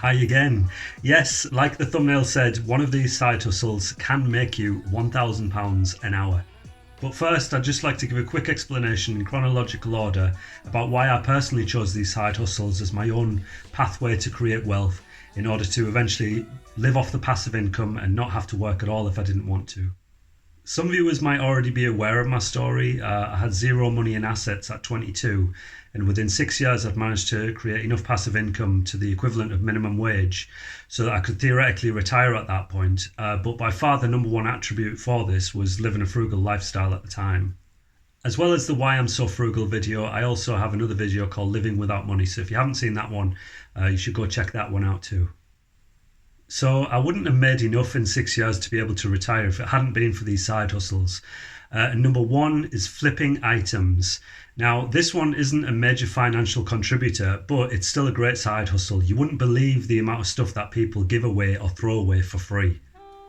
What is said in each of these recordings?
Hi again. Yes, like the thumbnail said, one of these side hustles can make you £1,000 an hour. But first, I'd just like to give a quick explanation in chronological order about why I personally chose these side hustles as my own pathway to create wealth in order to eventually live off the passive income and not have to work at all if I didn't want to. Some viewers might already be aware of my story. I had zero money in assets at 22, and within 6 years, I'd managed to create enough passive income to the equivalent of minimum wage so that I could theoretically retire at that point. But by far, the number one attribute for this was living a frugal lifestyle at the time. As well as the Why I'm So Frugal video, I also have another video called Living Without Money. So if you haven't seen that one, you should go check that one out too. So I wouldn't have made enough in 6 years to be able to retire if it hadn't been for these side hustles. Number one is flipping items. Now, this one isn't a major financial contributor, but it's still a great side hustle. You wouldn't believe the amount of stuff that people give away or throw away for free.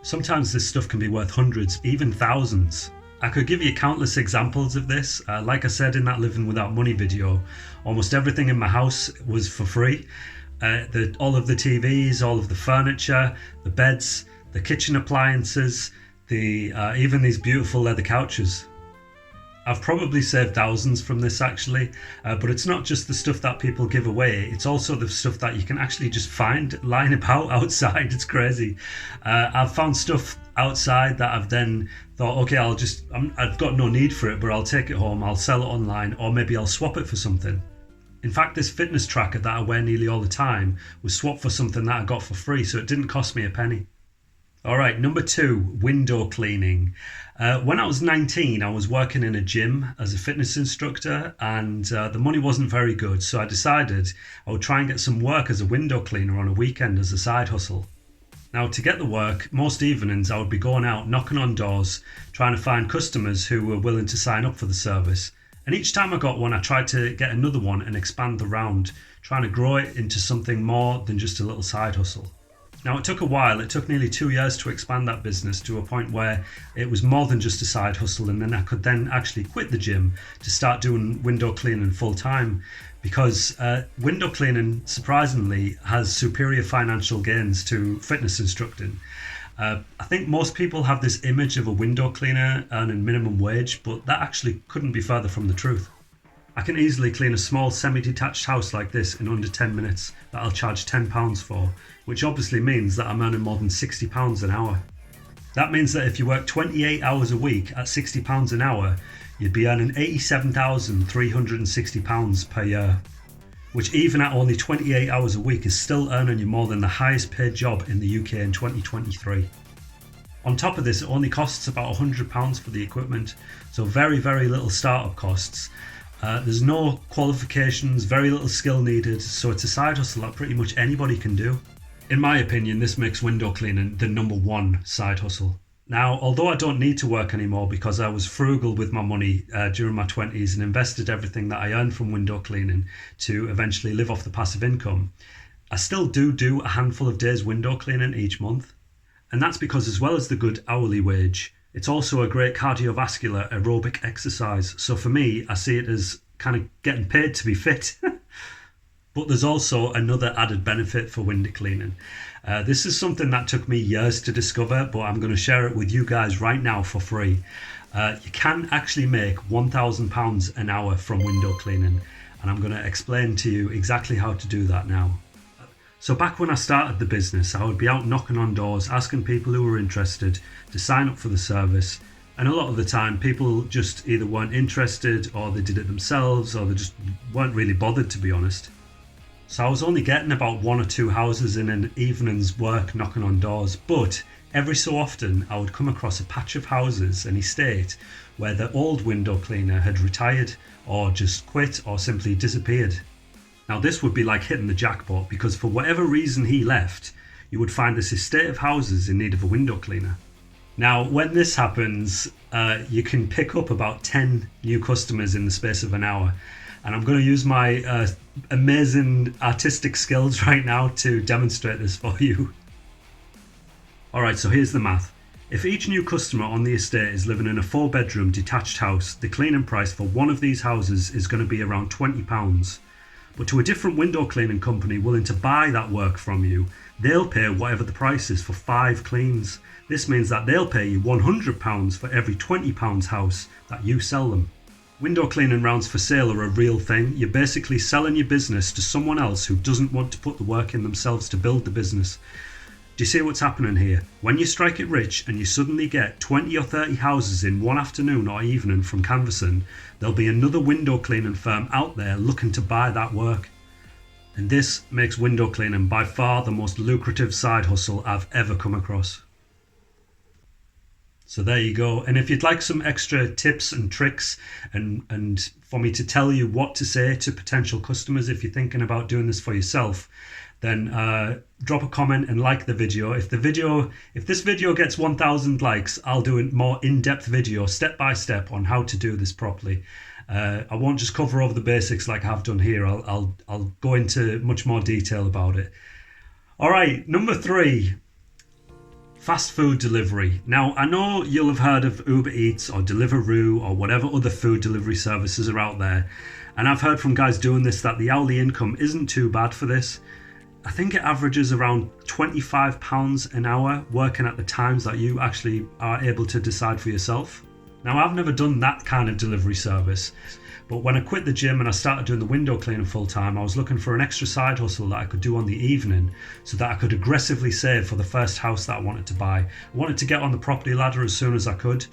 Sometimes this stuff can be worth hundreds, even thousands. I could give you countless examples of this. Like I said in that Living Without Money video, almost everything in my house was for free. All of the TVs, all of the furniture, the beds, the kitchen appliances, even these beautiful leather couches. I've probably saved thousands from this actually, but it's not just the stuff that people give away, it's also the stuff that you can actually just find lying about outside. It's crazy. I've found stuff outside that I've then thought, okay, I've got no need for it, but I'll take it home, I'll sell it online, or maybe I'll swap it for something. In fact, this fitness tracker that I wear nearly all the time was swapped for something that I got for free, so it didn't cost me a penny. All right, number two, window cleaning. When I was 19, I was working in a gym as a fitness instructor, and the money wasn't very good, so I decided I would try and get some work as a window cleaner on a weekend as a side hustle. Now, to get the work, most evenings I would be going out knocking on doors, trying to find customers who were willing to sign up for the service. And each time I got one, I tried to get another one and expand the round, trying to grow it into something more than just a little side hustle. Now, it took a while. It took nearly 2 years to expand that business to a point where it was more than just a side hustle, and then I could then actually quit the gym to start doing window cleaning full time, because window cleaning, surprisingly, has superior financial gains to fitness instructing. I think most people have this image of a window cleaner earning minimum wage, but that actually couldn't be further from the truth. I can easily clean a small semi-detached house like this in under 10 minutes that I'll charge £10 for, which obviously means that I'm earning more than £60 an hour. That means that if you work 28 hours a week at £60 an hour, you'd be earning £87,360 per year, which even at only 28 hours a week is still earning you more than the highest paid job in the UK in 2023. On top of this, it only costs about £100 for the equipment, so very, very little startup costs. There's no qualifications, very little skill needed, so it's a side hustle that pretty much anybody can do. In my opinion, this makes window cleaning the number one side hustle. Now, although I don't need to work anymore because I was frugal with my money during my 20s and invested everything that I earned from window cleaning to eventually live off the passive income, I still do a handful of days window cleaning each month. And that's because, as well as the good hourly wage, it's also a great cardiovascular aerobic exercise. So for me, I see it as kind of getting paid to be fit. But there's also another added benefit for window cleaning. This is something that took me years to discover, but I'm going to share it with you guys right now for free. You can actually make £1,000 an hour from window cleaning, and I'm going to explain to you exactly how to do that now. So back when I started the business, I would be out knocking on doors, asking people who were interested to sign up for the service. And a lot of the time, people just either weren't interested, or they did it themselves, or they just weren't really bothered, to be honest. So I was only getting about 1 or 2 houses in an evening's work knocking on doors, but every so often I would come across a patch of houses, an estate, where the old window cleaner had retired, or just quit, or simply disappeared. Now this would be like hitting the jackpot, because for whatever reason he left, you would find this estate of houses in need of a window cleaner. Now when this happens, you can pick up about 10 new customers in the space of an hour. And I'm going to use my amazing artistic skills right now to demonstrate this for you. Alright, so here's the math. If each new customer on the estate is living in a 4-bedroom detached house, the cleaning price for one of these houses is going to be around £20. But to a different window cleaning company willing to buy that work from you, they'll pay whatever the price is for 5 cleans. This means that they'll pay you £100 for every £20 house that you sell them. Window cleaning rounds for sale are a real thing. You're basically selling your business to someone else who doesn't want to put the work in themselves to build the business. Do you see what's happening here? When you strike it rich and you suddenly get 20 or 30 houses in one afternoon or evening from canvassing, there'll be another window cleaning firm out there looking to buy that work. And this makes window cleaning by far the most lucrative side hustle I've ever come across. So there you go. And if you'd like some extra tips and tricks and for me to tell you what to say to potential customers if you're thinking about doing this for yourself, then drop a comment and like the video. If this video gets 1,000 likes, I'll do a more in-depth video step by step on how to do this properly. I won't just cover over the basics like I've done here. I'll go into much more detail about it. All right, number 3. Fast food delivery. Now, I know you'll have heard of Uber Eats or Deliveroo or whatever other food delivery services are out there. And I've heard from guys doing this that the hourly income isn't too bad for this. I think it averages around £25 an hour working at the times that you actually are able to decide for yourself. Now, I've never done that kind of delivery service. But when I quit the gym and I started doing the window cleaning full time, I was looking for an extra side hustle that I could do on the evening so that I could aggressively save for the first house that I wanted to buy. I wanted to get on the property ladder as soon as I could,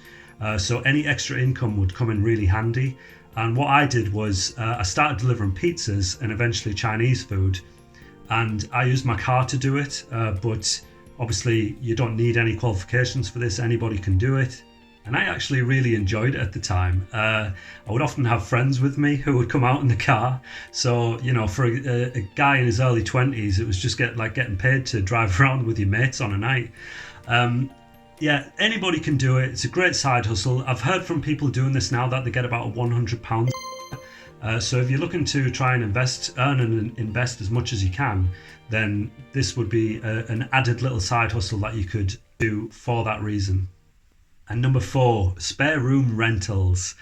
so any extra income would come in really handy. And what I did was I started delivering pizzas and eventually Chinese food, and I used my car to do it, but obviously you don't need any qualifications for this, anybody can do it. And I actually really enjoyed it at the time. I would often have friends with me who would come out in the car. So, you know, for a guy in his early 20s, it was just getting paid to drive around with your mates on a night. Yeah, anybody can do it. It's a great side hustle. I've heard from people doing this now that they get about £100. So if you're looking to try and earn and invest as much as you can, then this would be an added little side hustle that you could do for that reason. And number 4, spare room rentals.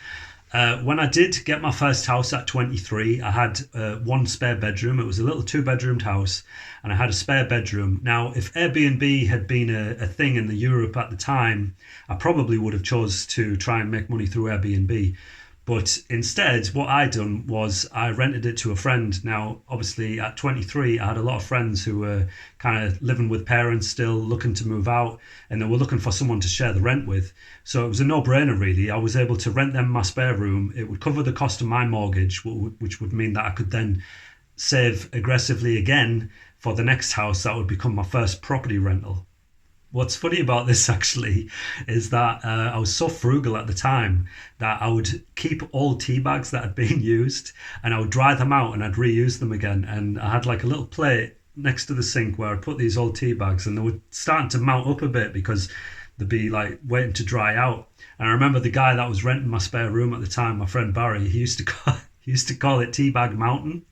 When I did get my first house at 23, I had one spare bedroom. It was a little 2-bedroomed house and I had a spare bedroom. Now, if Airbnb had been a thing in the Europe at the time, I probably would have chose to try and make money through Airbnb. But instead, what I done was I rented it to a friend. Now, obviously, at 23, I had a lot of friends who were kind of living with parents still, looking to move out, and they were looking for someone to share the rent with. So it was a no-brainer, really. I was able to rent them my spare room. It would cover the cost of my mortgage, which would mean that I could then save aggressively again for the next house that would become my first property rental. What's funny about this actually is that I was so frugal at the time that I would keep old tea bags that had been used and I would dry them out and I'd reuse them again. And I had like a little plate next to the sink where I'd put these old tea bags and they were starting to mount up a bit because they'd be like waiting to dry out. And I remember the guy that was renting my spare room at the time, my friend Barry, he used to call it Teabag Mountain.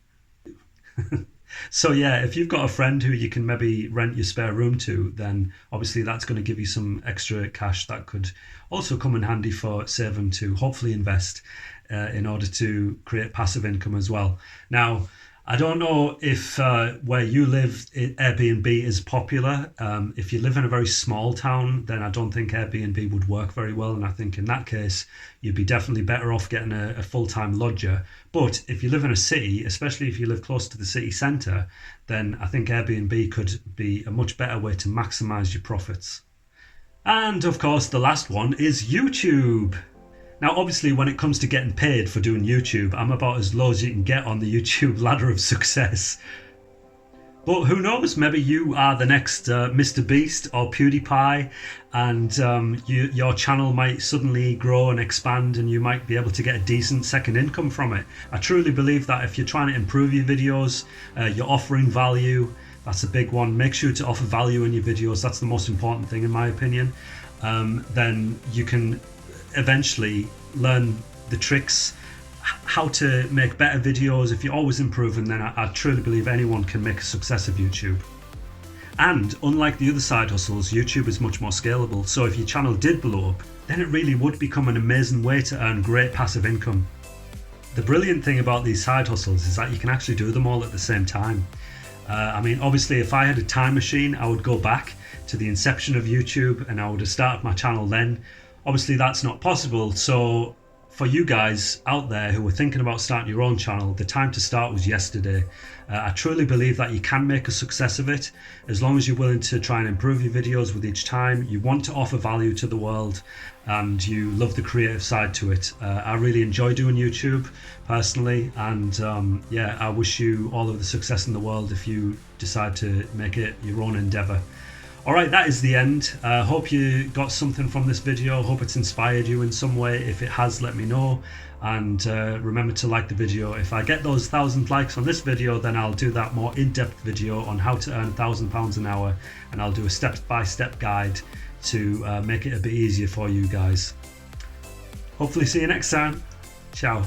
So yeah, if you've got a friend who you can maybe rent your spare room to, then obviously that's going to give you some extra cash that could also come in handy for saving to hopefully invest in order to create passive income as well. Now, I don't know if where you live, Airbnb is popular. If you live in a very small town, then I don't think Airbnb would work very well. And I think in that case, you'd be definitely better off getting a full-time lodger. But if you live in a city, especially if you live close to the city centre, then I think Airbnb could be a much better way to maximise your profits. And of course, the last one is YouTube. Now, obviously, when it comes to getting paid for doing YouTube, I'm about as low as you can get on the YouTube ladder of success. But who knows, maybe you are the next Mr. Beast or PewDiePie, and your channel might suddenly grow and expand and you might be able to get a decent second income from it. I truly believe that if you're trying to improve your videos, you're offering value, that's a big one. Make sure to offer value in your videos. That's the most important thing in my opinion. Then you can eventually learn the tricks, how to make better videos. If you're always improving, then I truly believe anyone can make a success of YouTube. And unlike the other side hustles, YouTube is much more scalable. So if your channel did blow up, then it really would become an amazing way to earn great passive income. The brilliant thing about these side hustles is that you can actually do them all at the same time. I mean, obviously, if I had a time machine, I would go back to the inception of YouTube and I would have started my channel then. Obviously, that's not possible. So for you guys out there who were thinking about starting your own channel, the time to start was yesterday. I truly believe that you can make a success of it as long as you're willing to try and improve your videos with each time. You want to offer value to the world and you love the creative side to it. I really enjoy doing YouTube personally, and yeah, I wish you all of the success in the world if you decide to make it your own endeavor. Alright, that is the end. Hope you got something from this video. Hope it's inspired you in some way. If it has, let me know. And remember to like the video. If I get those 1,000 likes on this video, then I'll do that more in-depth video on how to earn £1,000 an hour. And I'll do a step-by-step guide to make it a bit easier for you guys. Hopefully see you next time. Ciao.